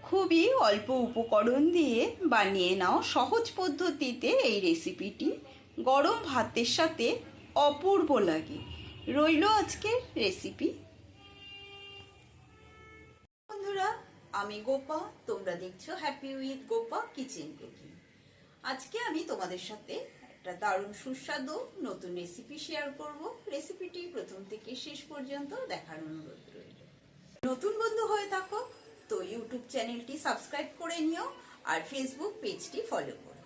খুবই অল্প উপকরণ দিয়ে বানিয়ে নাও সহজ পদ্ধতিতে এই রেসিপিটি গরম ভাতের সাথে অপূর্ব লাগে। রইল আজকের রেসিপি। বন্ধুরা, আমি গোপা, তোমরা দেখছো happy with Gopa kitchen cooking. আজকে আমি তোমাদের সাথে একটা দারুণ সুস্বাদু নতুন রেসিপি শেয়ার করব। রেসিপিটি প্রথম থেকে শেষ পর্যন্ত দেখার অনুরোধ রইল। নতুন বন্ধু হয়ে থাকো তো ইউটিউব চ্যানেলটি সাবস্ক্রাইব করে নিও আর ফেসবুক পেজটি ফলো করো।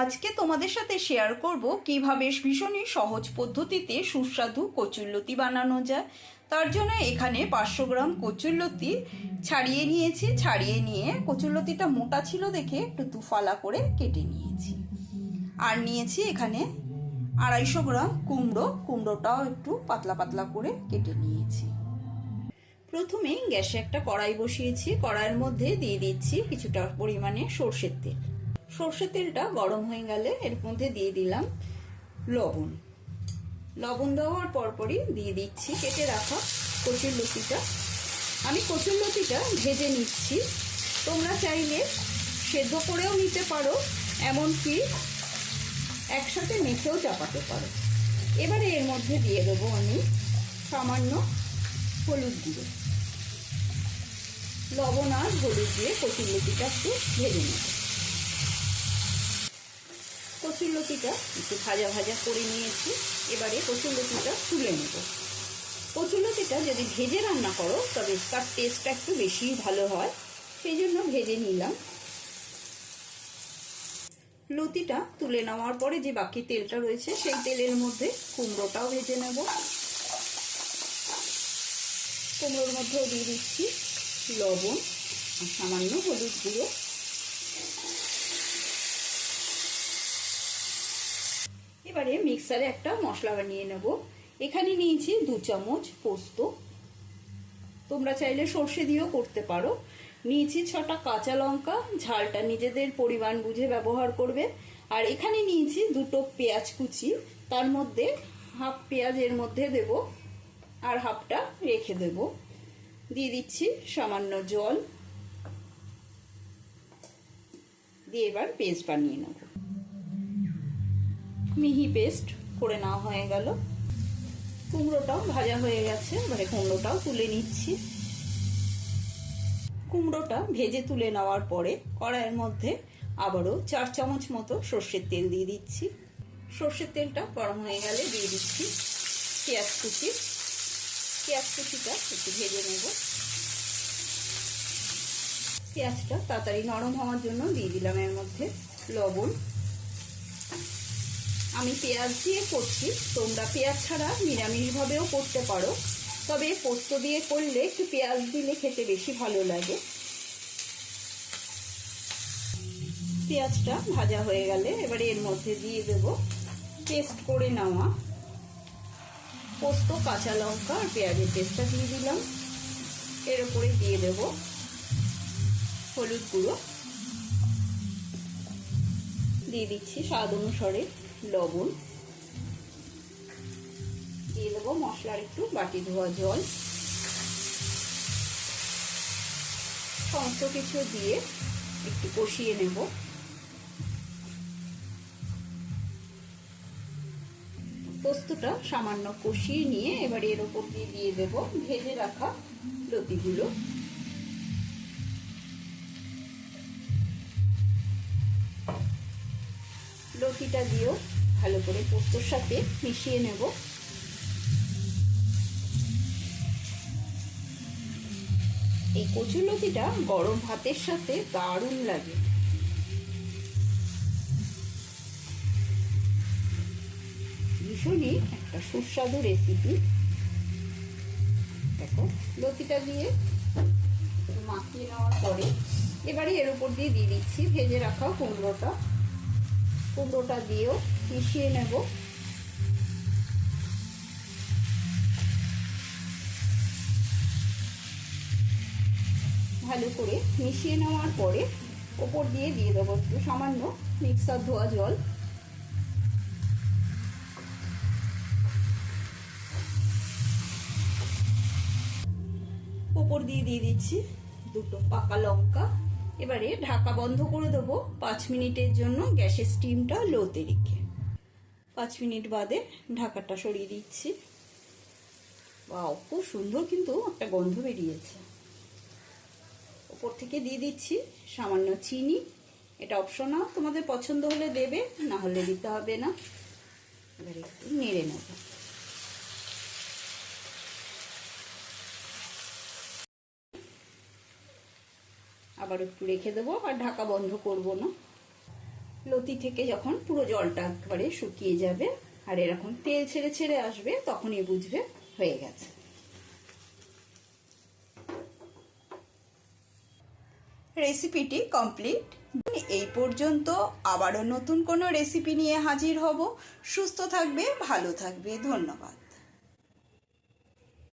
আজকে তোমাদের সাথে শেয়ার করব কিভাবে ভীষণই সহজ পদ্ধতিতে সুস্বাদু কচুরলতি বানানো যায়। তার জন্য এখানে 500 গ্রাম কচুরলতি ছাড়িয়ে নিয়েছি। ছাড়িয়ে নিয়ে কচুরলতিটা মোটা ছিল দেখে একটু দুফালা করে কেটে নিয়েছি। আর নিয়েছি এখানে 250 গ্রাম কুমড়োটাও একটু পাতলা পাতলা করে কেটে নিয়েছি। প্রথমে গ্যাসে একটা কড়াই বসিয়েছি। কড়াইয়ের মধ্যে দিয়ে দিচ্ছি কিছুটা পরিমাণে সর্ষের তেল। সর্ষের তেলটা গরম হয়ে গেলে এর মধ্যে দিয়ে দিলাম লবণ। লবণ দেওয়ার পরপরই দিয়ে দিচ্ছি কেটে রাখা কচুরলতিটা। আমি কচুরলতিটা ভেজে নিচ্ছি। তোমরা চাইলে সেদ্ধ করেও নিতে পারো, এমনকি একসাথে মেখেও চাপাতে পারো। এবারে এর মধ্যে দিয়ে দেবো আমি সামান্য হলুদ গুঁড়ো। লবণ আর হলুদ দিয়ে কচুরলতিটা একটু ভেজে নেব। কচুরলতিটা একটু ভাজা ভাজা করে নিয়েছি। এবারে কচুরলতিটা তুলে নেব। কচুরলতিটা যদি ভেজে রান্না করো তবে তার টেস্টটা একটু বেশি ভালো হয়, সেই জন্য ভেজে নিলাম। লতিটা তুলে নেওয়ার পরে যে বাকি তেলটা রয়েছে সেই তেলের মধ্যে কুমড়োটাও ভেজে নেব। কুমড়োর মধ্যেও দিয়ে দিচ্ছি লবণ আর সামান্য হলুদ গুঁড়ো। এবারে মিক্সারে একটা মশলা বানিয়ে নেব। এখানে নিয়েছি 2 চামচ পোস্ত, তোমরা চাইলে সর্ষে দিয়েও করতে পারো। নিয়েছি 6টা কাঁচা লঙ্কা, ঝালটা নিজেদের পরিমাণ বুঝে ব্যবহার করবে। আর এখানে নিয়েছি 2টো পেঁয়াজ কুচি, তার মধ্যে হাফ পেঁয়াজের মধ্যে দেব আর হাফটা রেখে দেব। দিয়ে দিচ্ছি সামান্য জল, দিয়ে এবার পেস্ট বানিয়ে নেব। মিহি পেস্ট করে নেওয়া হয়ে গেল। কুমড়োটাও ভাজা হয়ে গেছে। এবারে কুমড়োটাও তুলে নিচ্ছি। কুমড়োটা ভেজে তুলে নেওয়ার পরে কড়াইয়ের মধ্যে আবারও 4 চামচ মতো সর্ষের তেল দিয়ে দিচ্ছি। সর্ষের তেলটা গরম হয়ে গেলে দিয়ে দিচ্ছি পেঁয়াজ কুচি। পেঁয়াজ কুচিটা একটু ভেজে নেব। পেঁয়াজটা তাড়াতাড়ি নরম হওয়ার জন্য দিয়ে দিলাম এর মধ্যে লবণ। আমি পেঁয়াজ দিয়ে করছি, তোমরা পেঁয়াজ ছাড়া নিরামিষভাবেও করতে পারো, তবে পোস্ত দিয়ে করলে একটু পেঁয়াজ দিলে খেতে বেশি ভালো লাগে। পেঁয়াজটা ভাজা হয়ে গেলে এবারে এর মধ্যে দিয়ে দেব পেস্ট করে নেওয়া পোস্ত, কাঁচা লঙ্কা আর পেঁয়াজের পেস্টটা দিয়ে দিলাম। এর উপরে দিয়ে দেব হলুদ গুঁড়ো, দিয়ে দিচ্ছি স্বাদ অনুসারে লবণ, দিয়ে দেবো মশলার একটু বাটি ধোয়া জল। সমস্ত কিছু দিয়ে একটু কষিয়ে নেব। পোস্তটা সামান্য কষিয়ে নিয়ে এবার এর উপর দিয়ে দেব ভেজে রাখা লতিগুলো। লতিটা দিয়েও ভালো করে পোস্তর সাথে মিশিয়ে নেব। এই কচুরলতিটা গরম ভাতের সাথে দারুণ লাগে। ভীষণই একটা সুস্বাদু রেসিপি। দেখো লতিটা দিয়ে মাখিয়ে নেওয়ার পরে এবারে এর উপর দিয়ে দিচ্ছি ভেজে রাখা কুমড়োটা। কুমড়োটা দিয়েও মিশিয়ে নেব। ভালো করে মিশিয়ে নেওয়ার পরে ওপর দিয়ে দেবো একটু সামান্য মিক্সার ধোয়া জল। ওপর দিয়ে দিচ্ছি দুটো পাকা লঙ্কা। এবারে ঢাকা বন্ধ করে দেবো 5 মিনিটের জন্য, গ্যাসের স্টিমটা লোতে রেখে। 5 মিনিট বাদে ঢাকাটা সরিয়ে দিচ্ছি। বাহ, খুব সুন্দর কিন্তু একটা গন্ধ বেরিয়েছে। ওপর থেকে দিয়ে দিচ্ছি সামান্য চিনি। এটা অপশনাল, তোমাদের পছন্দ হলে দেবে, না হলে দিতে হবে না। এবারে একটু নেড়ে নেব। আবার একটু রেখে দেবো, আর ঢাকা বন্ধ করব না। লতি থেকে যখন পুরো জলটা একবারে শুকিয়ে যাবে আর এরকম তেল ছেড়ে ছেড়ে আসবে, তখনই বুঝবে হয়ে গেছে। রেসিপিটি কমপ্লিট। এই পর্যন্ত। আবারও নতুন কোনো রেসিপি নিয়ে হাজির হব। সুস্থ থাকবে, ভালো থাকবে। ধন্যবাদ।